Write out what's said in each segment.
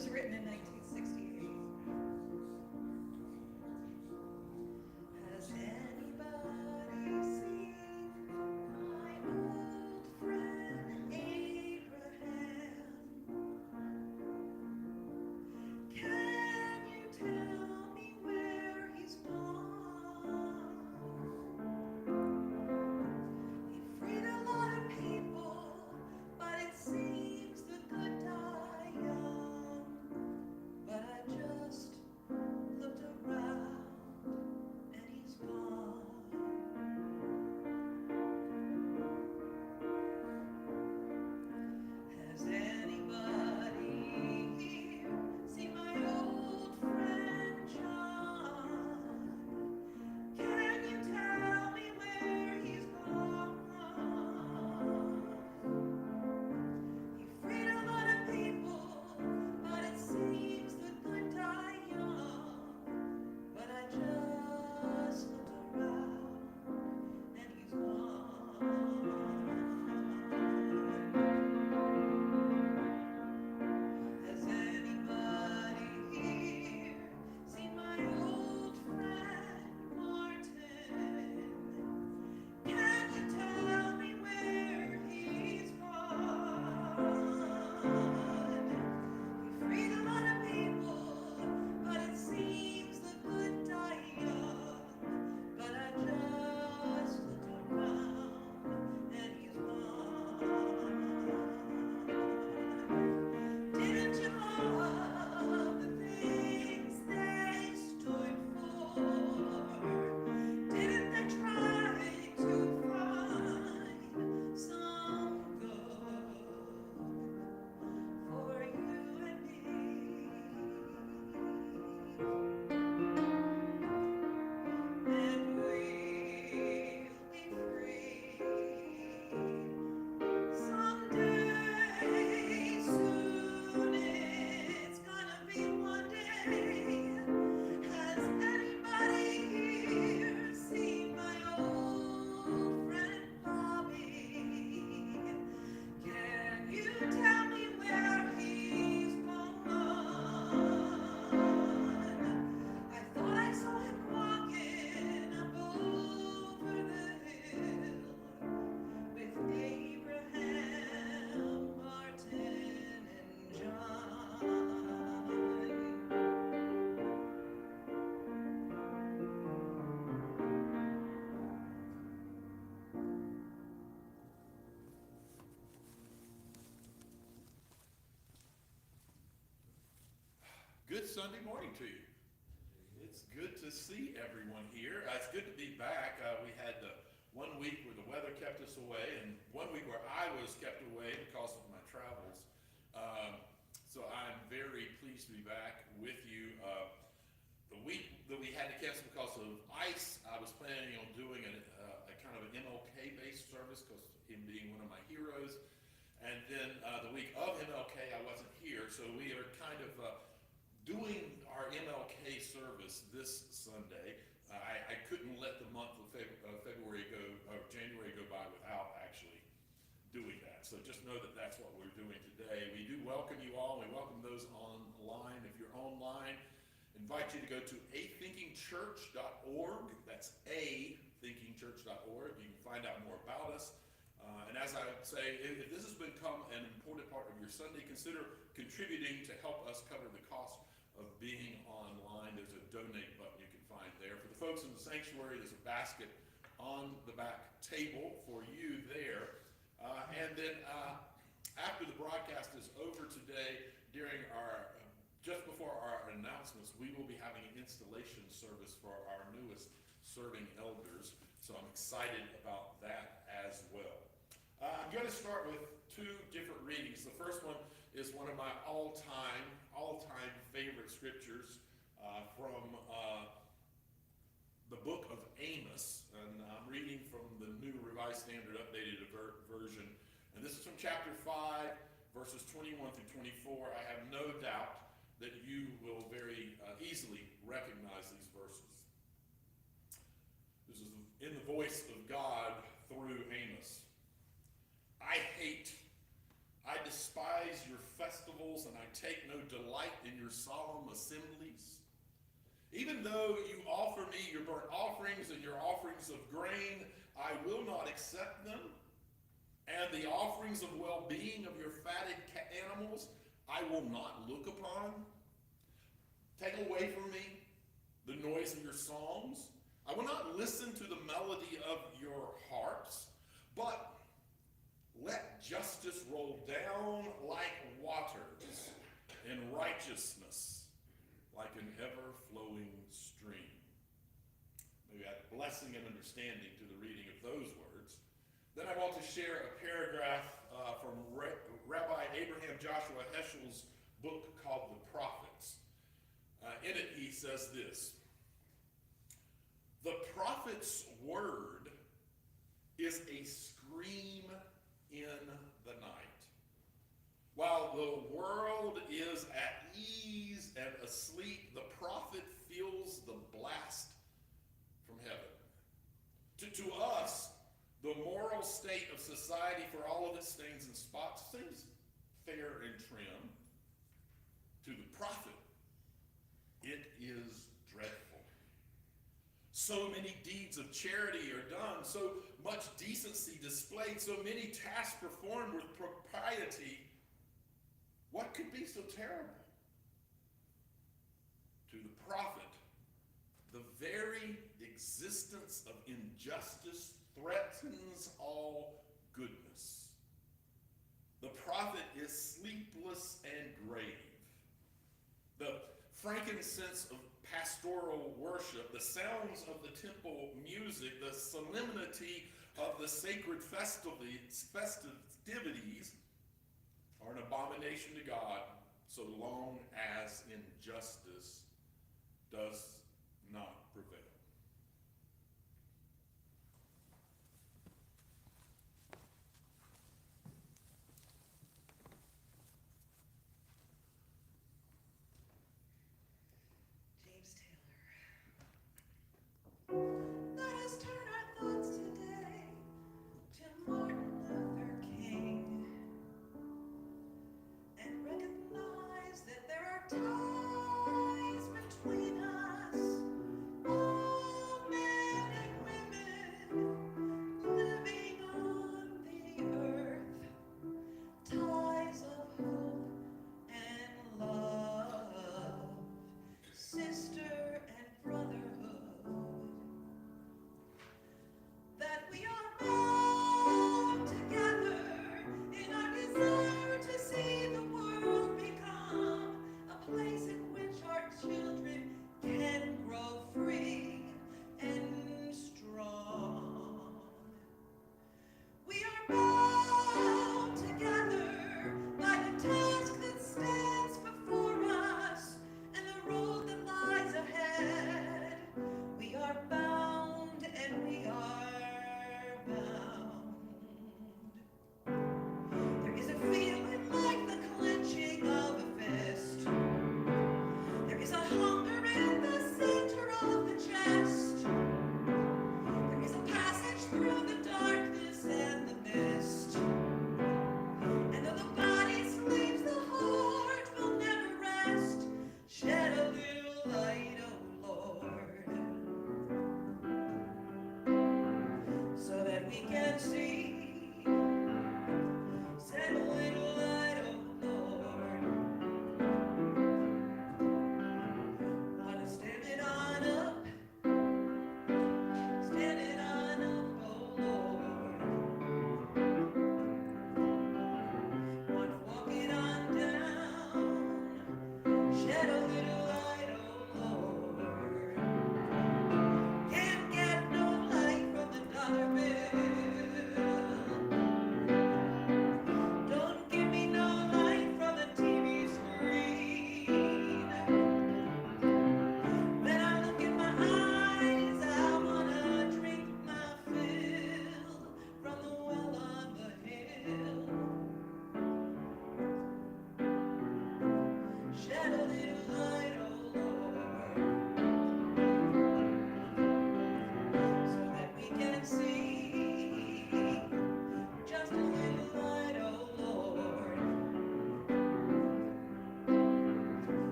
was written in 1968. Has anybody seen my old friend Abraham? Can you tell me where he's gone? He freed a lot of people, but it seems the good die young. But I just looked around and he's gone. Has anybody here seen my old friend John? Can you tell me where he's gone? He freed a lot of people, but it seems the good die young. But I just looked around and he's gone. Has anybody here seen my old friend Martin? Can you tell me where he's gone? He freed a lot of people, but it seems the good die young. But I just looked around and he's gone. Didn't you love the things they stood for? Didn't they try to find some good for you and me? And we'll be free someday soon. It's gonna be one day. Has anybody here seen my old friend Bobby? Can you tell me where he's gone? I thought I saw him walking up over the hill with Abraham, Martin, and John. Good Sunday morning to you. It's good to see everyone here. It's good to be back. We had 1 week where the weather kept us away, and 1 week where I was kept away because of my travels. So I'm very pleased to be back with you. The week that we had to cancel because of ice, I was planning on doing a kind of an MLK-based service because him being one of my heroes. And then the week of MLK, I wasn't here, so we are kind of doing our MLK service this Sunday. I couldn't let the month of February go, or January go by without actually doing that. So just know that that's what we're doing today. We do welcome you all. We welcome those online. If you're online, invite you to go to athinkingchurch.org. That's athinkingchurch.org. You can find out more about us. And as I say, if this has become an important part of your Sunday, consider contributing to help us cover the cost of being online. There's a donate button you can find there. For the folks in the sanctuary, there's a basket on the back table for you there. And then after the broadcast is over today, during just before our announcements, we will be having an installation service for our newest serving elders. So I'm excited about that as well. I'm going to start with two different readings. The first one is one of my all-time favorite scriptures from the book of Amos. And I'm reading from the New Revised Standard Updated Version. And this is from chapter 5, verses 21 through 24. I have no doubt that you will very easily recognize these verses. This is in the voice of God through Amos. I despise your festivals and I take no delight in your solemn assemblies. Even though you offer me your burnt offerings and your offerings of grain, I will not accept them. And the offerings of well-being of your fatted animals, I will not look upon. Take away from me the noise of your songs. I will not listen to the melody of your harps, but let justice roll down like waters and righteousness like an ever-flowing stream. May we add blessing and understanding to the reading of those words. Then I want to share a paragraph from Rabbi Abraham Joshua Heschel's book called The Prophets. In it he says this: the prophet's word is a scream in the night. While the world is at ease and asleep, the prophet feels the blast from heaven. To us, the moral state of society, for all of its stains and spots, seems fair and trim. To the prophet, it is dreadful. So many deeds of charity are done, so much decency displayed, so many tasks performed with propriety. What could be so terrible? To the prophet, the very existence of injustice threatens all goodness. The prophet is sleepless and grave. The frankincense of pastoral worship, the sounds of the temple music, the solemnity of the sacred festivities are an abomination to God so long as injustice does not prevail. James Taylor. Let us turn our thoughts today to Martin Luther King and recognize that there are ties between us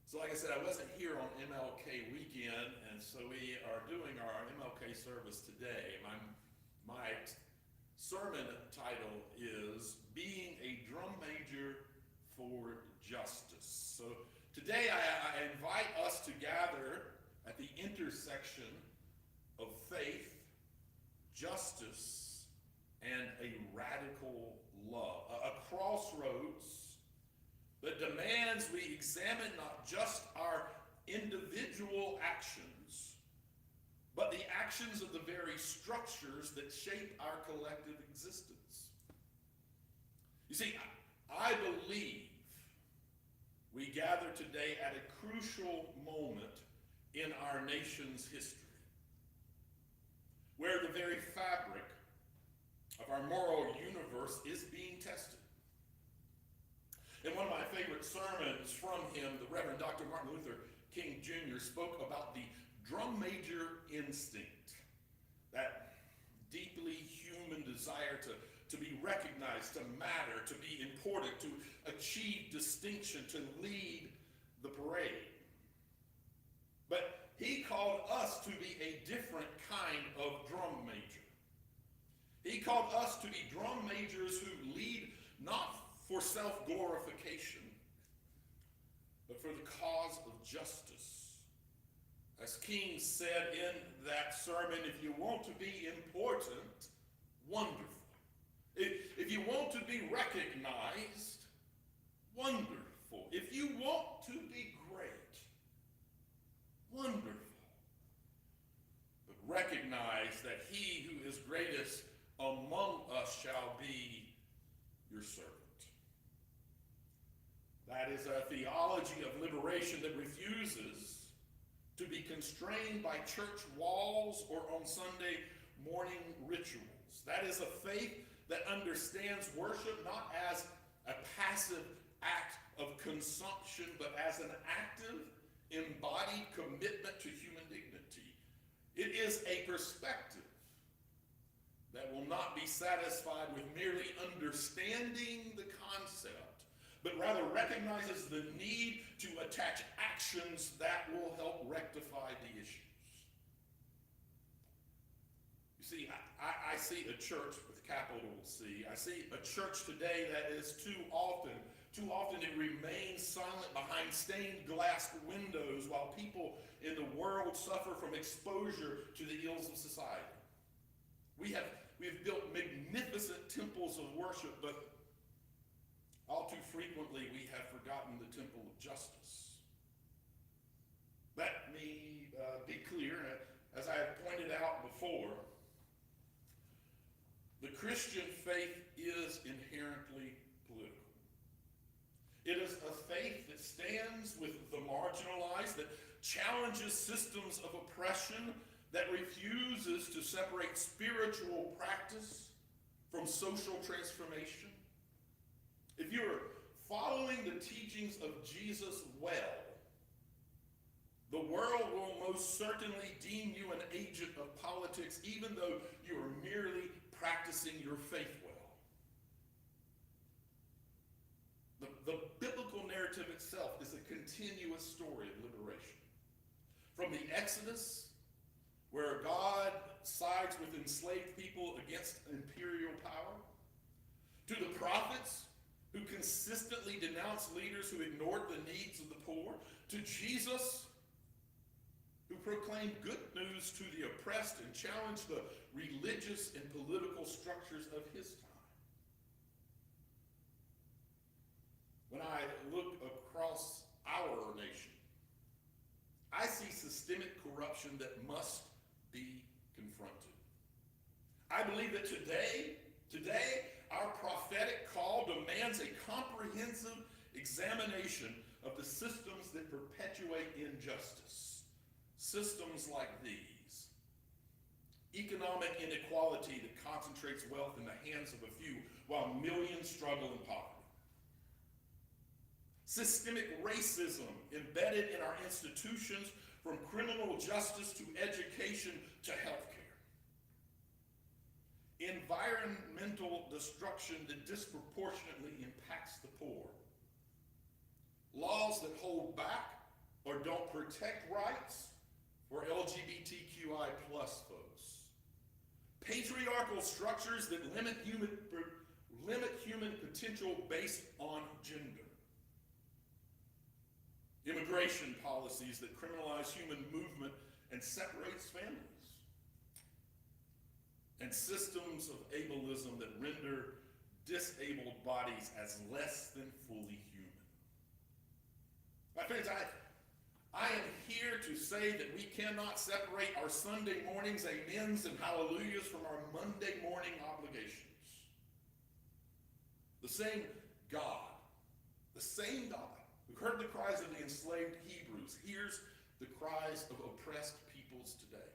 So like I said, I wasn't here on MLK weekend, and so we are doing our MLK service today. My sermon title is Being a Drum Major for Justice. So today I invite us to gather at the intersection of faith, justice, and a radical love. A crossroads that demands we examine not just our individual actions, but the actions of the very structures that shape our collective existence. You see, I believe we gather today at a crucial moment in our nation's history, where the very fabric of our moral universe is being tested. In one of my favorite sermons from him, the Reverend Dr. Martin Luther King Jr. spoke about the drum major instinct, that deeply human desire to be recognized, to matter, to be important, to achieve distinction, to lead the parade. But he called us to be a different kind of drum major. He called us to be drum majors who lead not for self-glorification, but for the cause of justice. As King said in that sermon, if you want to be important, wonderful. If you want to be recognized, wonderful. If you want to be great, wonderful. But recognize that he who is greatest among us shall be your servant. That is a theology of liberation that refuses to be constrained by church walls or on Sunday morning rituals. That is a faith that understands worship not as a passive act of consumption, but as an active, embodied commitment to human dignity. It is a perspective that will not be satisfied with merely understanding the concept, but rather recognizes the need to attach actions that will help rectify the issues. You see, I see a church with capital C. I see a church today that is too often it remains silent behind stained glass windows while people in the world suffer from exposure to the ills of society. We have built magnificent temples of worship, but all too frequently we have forgotten the temple of justice. Let me be clear, as I have pointed out before, the Christian faith is inherently political. It is a faith that stands with the marginalized, that challenges systems of oppression, that refuses to separate spiritual practice from social transformation. If you're following the teachings of Jesus well, the world will most certainly deem you an agent of politics, even though you are merely practicing your faith well. The biblical narrative itself is a continuous story of liberation. From the Exodus, where God sides with enslaved people against imperial power, to the prophets, who consistently denounced leaders who ignored the needs of the poor, to Jesus, who proclaimed good news to the oppressed and challenged the religious and political structures of his time. When I look across our nation, I see systemic corruption that must be confronted. I believe that today, our prophetic call demands a comprehensive examination of the systems that perpetuate injustice. Systems like these. Economic inequality that concentrates wealth in the hands of a few while millions struggle in poverty. Systemic racism embedded in our institutions, from criminal justice to education to healthcare. Environmental destruction that disproportionately impacts the poor. Laws that hold back or don't protect rights for LGBTQI plus folks. Patriarchal structures that limit human potential based on gender. Immigration policies that criminalize human movement and separates families. And systems of ableism that render disabled bodies as less than fully human. My friends, I am here to say that we cannot separate our Sunday mornings amens and hallelujahs from our Monday morning obligations. The same God who heard the cries of the enslaved Hebrews hears the cries of oppressed peoples today.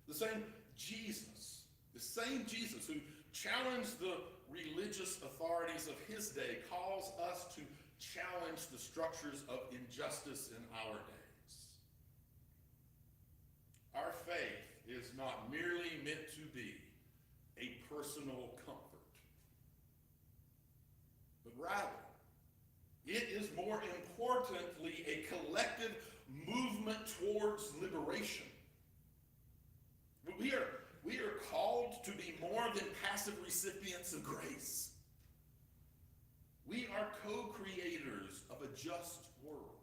The same Jesus who challenged the religious authorities of his day calls us to challenge the structures of injustice in our days. Our faith is not merely meant to be a personal comfort, but rather, it is more importantly a collective movement towards liberation. We are called to be more than passive recipients of grace. We are co-creators of a just world.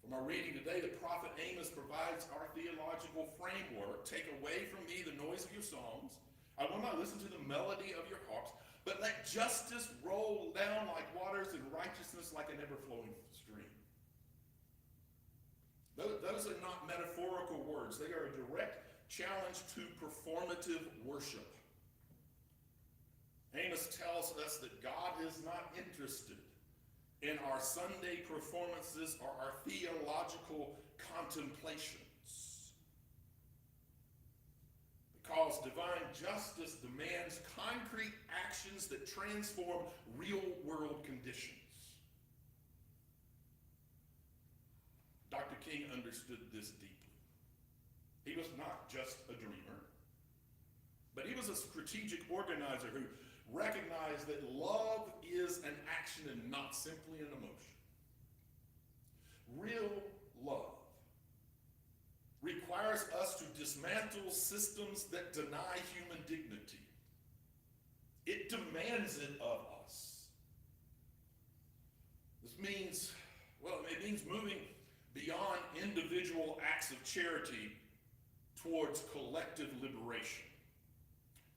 From our reading today, the prophet Amos provides our theological framework. Take away from me the noise of your songs. I will not listen to the melody of your harps, but let justice roll down like waters and righteousness like an ever-flowing stream. Those are not metaphorical words. They are a direct challenge to performative worship. Amos tells us that God is not interested in our Sunday performances or our theological contemplations. Because divine justice demands concrete actions that transform real-world conditions. Dr. King understood this deeply. He was not just a dreamer, but he was a strategic organizer who recognized that love is an action and not simply an emotion. Real love requires us to dismantle systems that deny human dignity. It demands it of us. This means, it means moving beyond individual acts of charity towards collective liberation.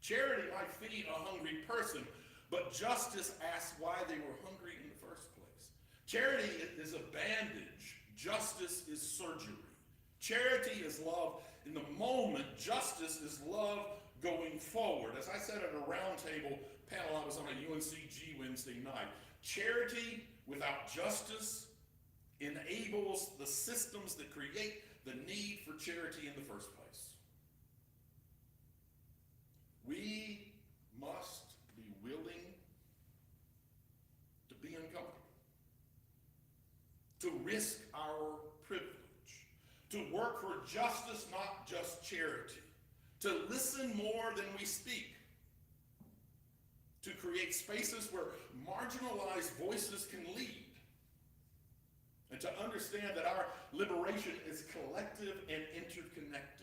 Charity might feed a hungry person, but justice asks why they were hungry in the first place. Charity is a bandage. Justice is surgery. Charity is love in the moment. Justice is love going forward. As I said at a roundtable panel, I was on a UNCG Wednesday night. Charity without justice enables the systems that create the need for charity in the first place. We must be willing to be uncomfortable, to risk our privilege, to work for justice, not just charity, to listen more than we speak, to create spaces where marginalized voices can lead, and to understand that our liberation is collective and interconnected.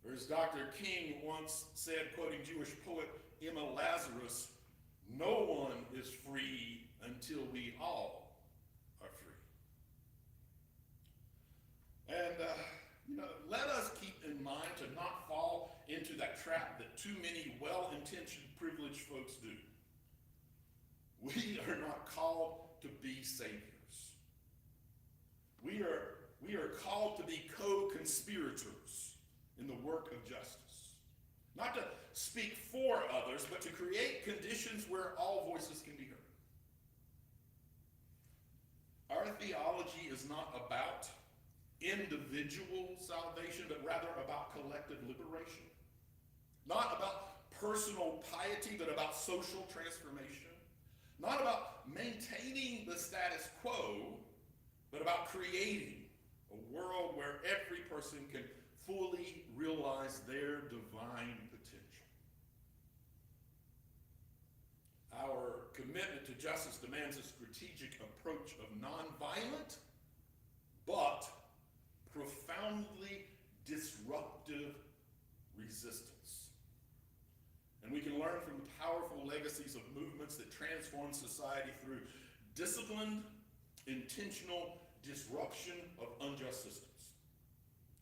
Or as Dr. King once said, quoting Jewish poet Emma Lazarus, no one is free until we all are free. And, let us keep in mind to not fall into that trap that too many well-intentioned privileged folks do. We are not called to be saviors. We are called to be co-conspirators in the work of justice. Not to speak for others, but to create conditions where all voices can be heard. Our theology is not about individual salvation, but rather about collective liberation. Not about personal piety, but about social transformation. Not about maintaining the status quo, but about creating a world where every person can fully realize their divine potential. Our commitment to justice demands a strategic approach of nonviolent, but profoundly disruptive resistance. And we can learn from the powerful legacies of movements that transform society through disciplined, intentional disruption of unjust systems.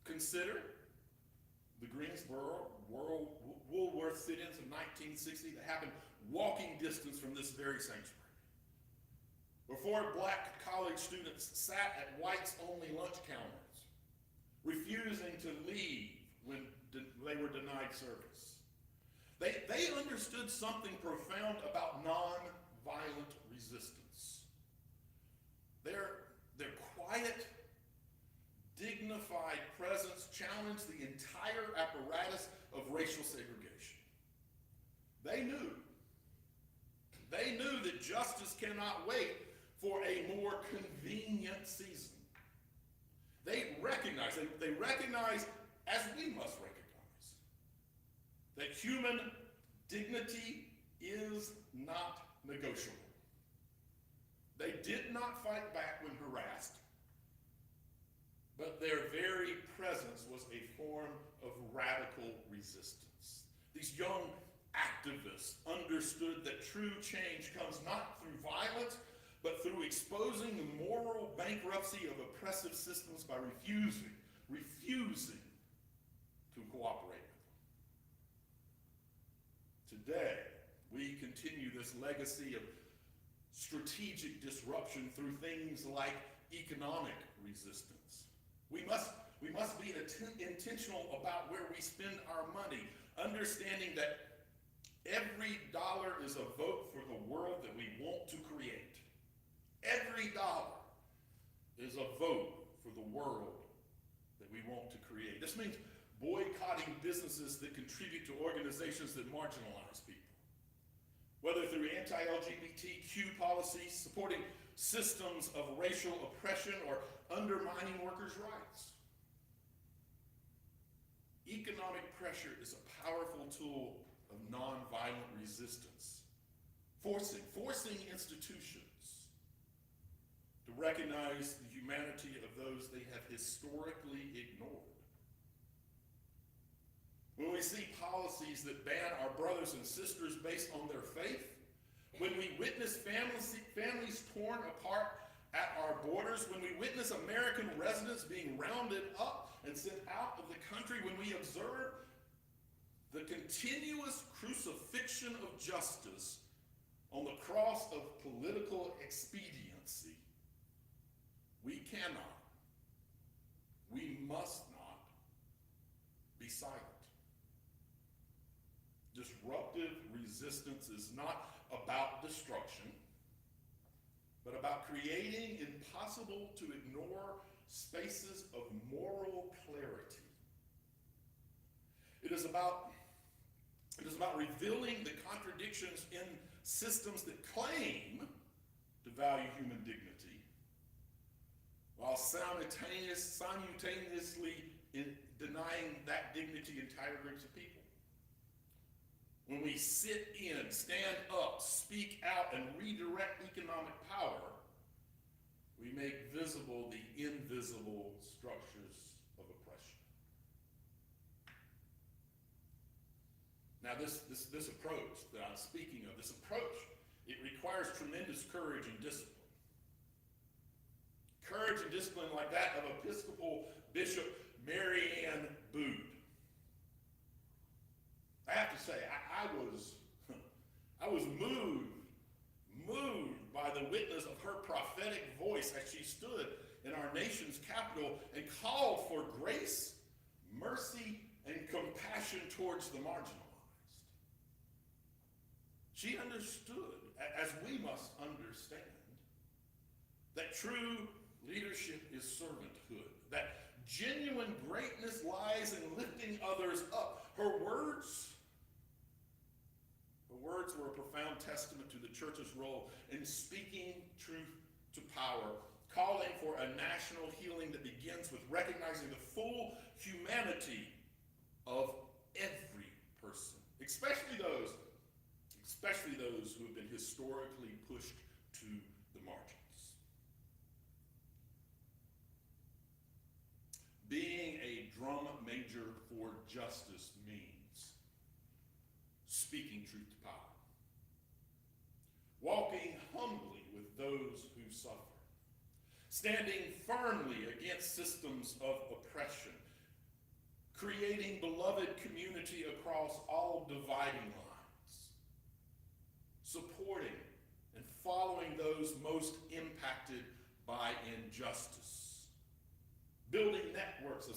Consider the Greensboro Woolworth sit-ins of 1960 that happened walking distance from this very sanctuary. Before black college students sat at whites-only lunch counters, refusing to leave when they were denied service. They understood something profound about non-violent resistance. Their quiet, dignified presence challenged the entire apparatus of racial segregation. They knew that justice cannot wait for a more convenient season. They recognize, as we must recognize, that human dignity is not negotiable. They did not fight back when harassed, but their very presence was a form of radical resistance. These young activists understood that true change comes not through violence, but through exposing the moral bankruptcy of oppressive systems by refusing to cooperate with them. Today, we continue this legacy of strategic disruption through things like economic resistance. We must be intentional about where we spend our money, understanding that every dollar is a vote for the world that we want to create. Every dollar is a vote for the world that we want to create. This means boycotting businesses that contribute to organizations that marginalize people, whether through anti-LGBTQ policies, supporting systems of racial oppression, or undermining workers' rights. Economic pressure is a powerful tool of nonviolent resistance, forcing institutions to recognize the humanity of those they have historically ignored. When we see policies that ban our brothers and sisters based on their faith, when we witness families torn apart at our borders, when we witness American residents being rounded up and sent out of the country, when we observe the continuous crucifixion of justice on the cross of political expediency, we cannot, we must not be silent. Disruptive resistance is not about destruction, but about creating impossible to ignore spaces of moral clarity. It is about revealing the contradictions in systems that claim to value human dignity, while simultaneously denying that dignity entire groups of people. When we sit in, stand up, speak out, and redirect economic power, we make visible the invisible structures of oppression. Now, this approach that I'm speaking of, it requires tremendous courage and discipline. Courage and discipline like that of Episcopal Bishop Mary Ann Bood. I have to say, I was moved by the witness of her prophetic voice as she stood in our nation's capital and called for grace, mercy, and compassion towards the marginalized. She understood, as we must understand, that true leadership is servanthood, that genuine greatness lies in lifting others up. Her words were a profound testament to the church's role in speaking truth to power, calling for a national healing that begins with recognizing the full humanity of every person, especially those who have been historically pushed to the margins. Being a drum major for justice means speaking truth to power, walking humbly with those who suffer, standing firmly against systems of oppression, creating beloved community across all dividing lines, supporting and following those most impacted by injustice, building networks of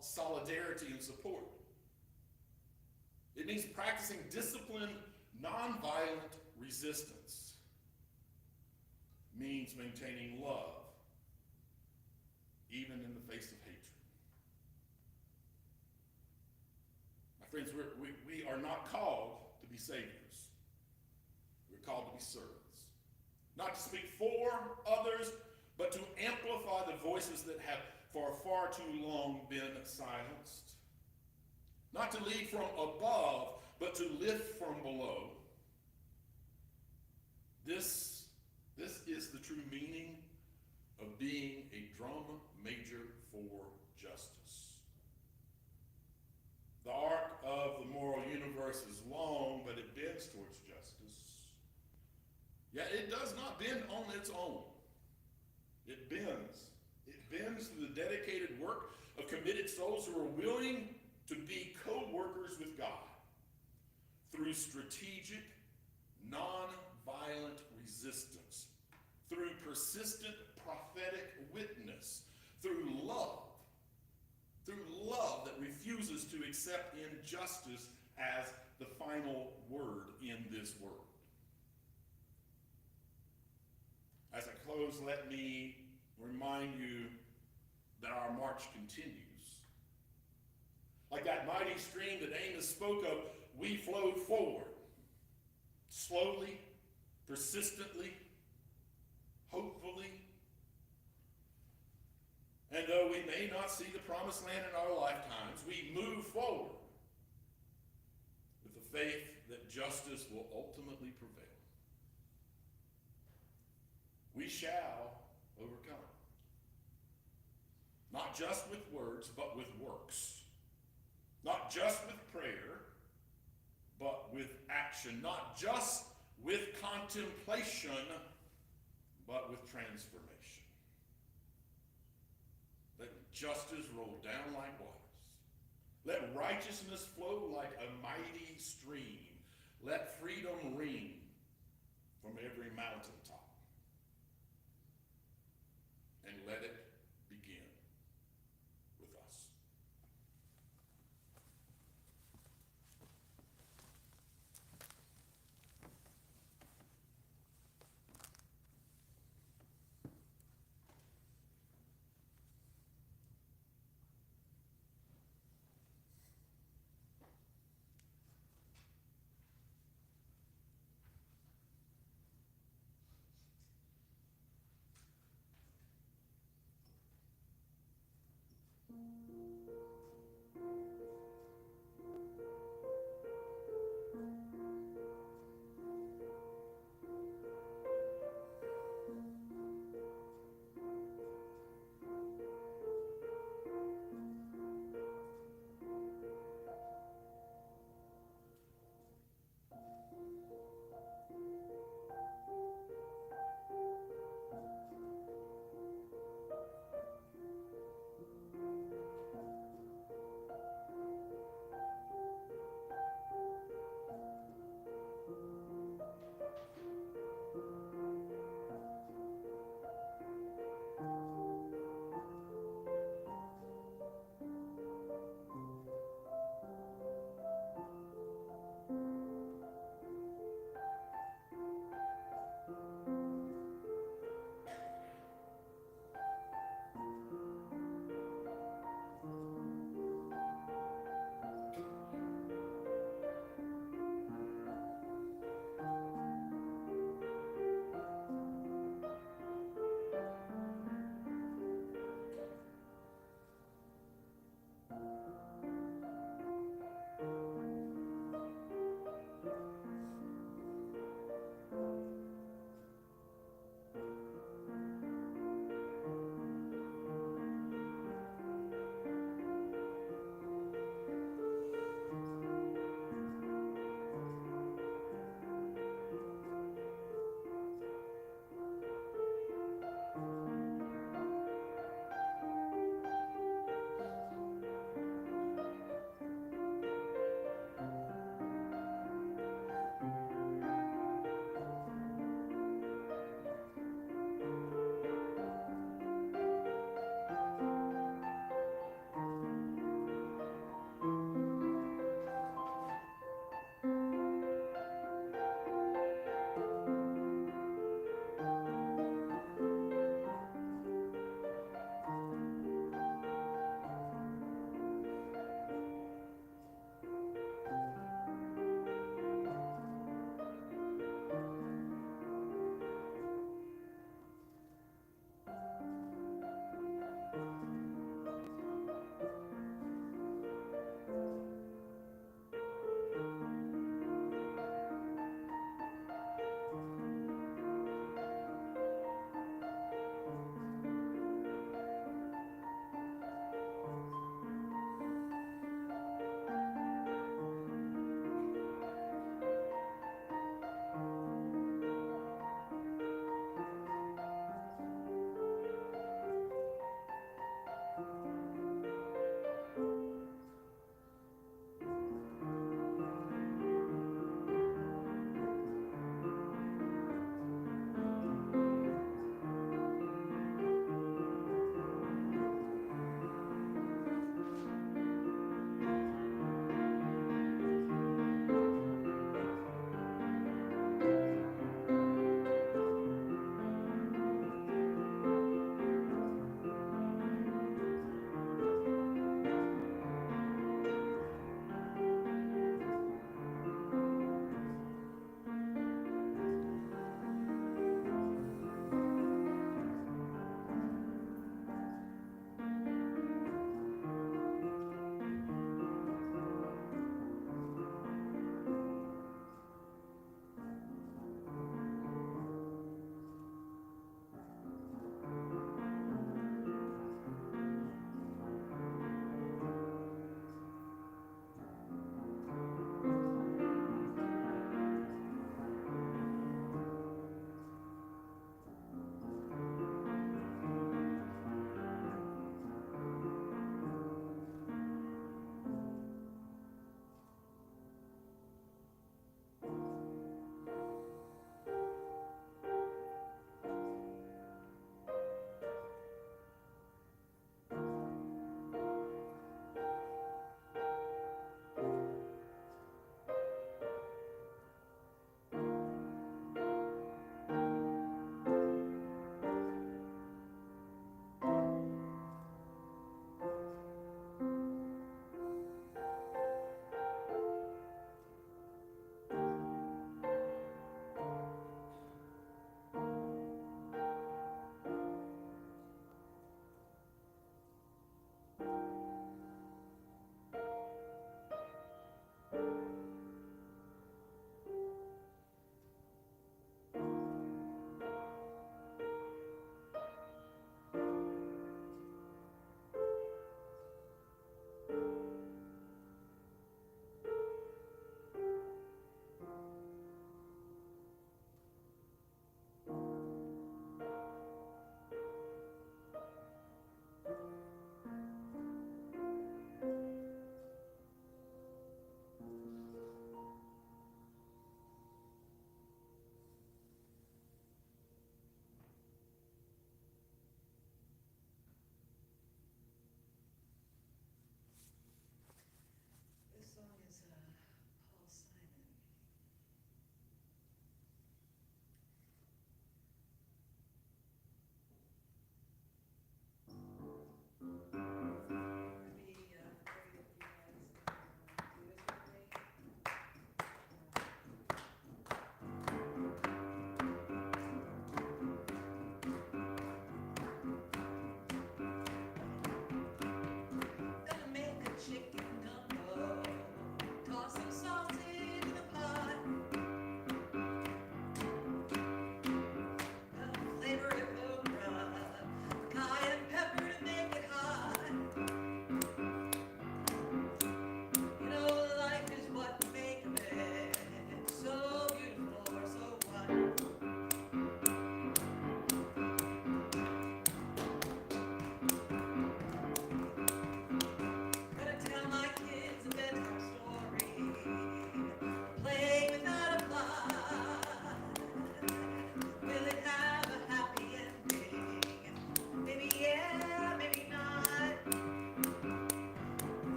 solidarity and support. It means practicing disciplined, nonviolent resistance. It means maintaining love, even in the face of hatred. My friends, we are not called to be saviors. We're called to be servants. Not to speak for others, but to amplify the voices that have for far too long been silenced. Not to lead from above, but to lift from below. This is the true meaning of being a drum major for justice. The arc of the moral universe is long, but it bends towards justice. Yet it does not bend on its own. It bends. It bends through the dedicated work of committed souls who are willing to be co-workers with God through strategic, non-violent resistance, through persistent prophetic witness, through love that refuses to accept injustice as the final word in this world. As I close, let me remind you that our march continues. Like that mighty stream that Amos spoke of, we flowed forward, slowly, persistently, hopefully. And though we may not see the promised land in our lifetimes, we move forward with the faith that justice will ultimately prevail. We shall overcome. Not just with words, but with works. Not just with prayer, but with action. Not just with contemplation, but with transformation. Let justice roll down like waters. Let righteousness flow like a mighty stream. Let freedom ring from every mountaintop. And let it begin with us.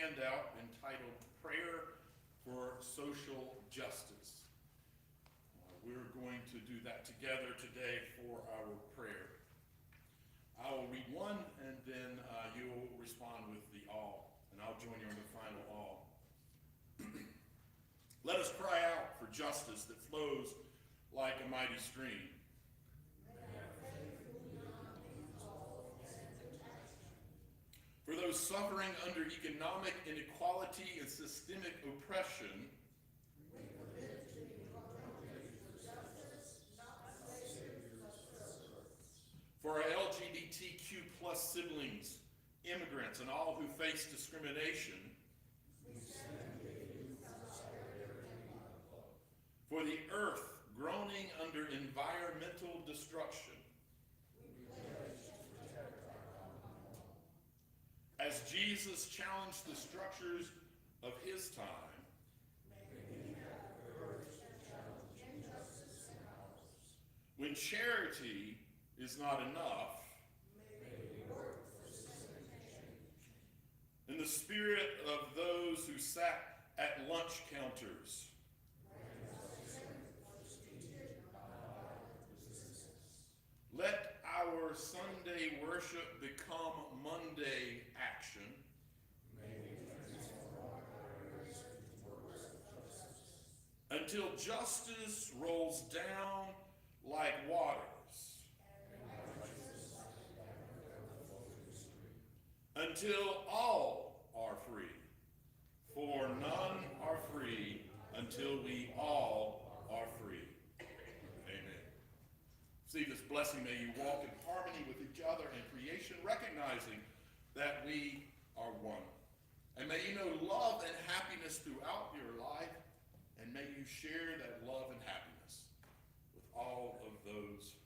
handout entitled Prayer for Social Justice. We're going to do that together today for our prayer. I will read one, and then you'll respond with the all, and I'll join you on the final all. Let us cry out for justice that flows like a mighty stream. For those suffering under economic inequality and systemic oppression, for our LGBTQ plus siblings, immigrants, and all who face discrimination, for the earth groaning under environmental destruction, as Jesus challenged the structures of his time, when charity is not enough, in the spirit of those who sat at lunch counters, let our Sunday worship become Monday action. Until justice rolls down like waters. Until all are free. For none are free until we all are free. Amen. Receive this blessing. May you walk in harmony with each other and creation, recognizing that we are one. And may you know love and happiness throughout your life, and may you share that love and happiness with all of those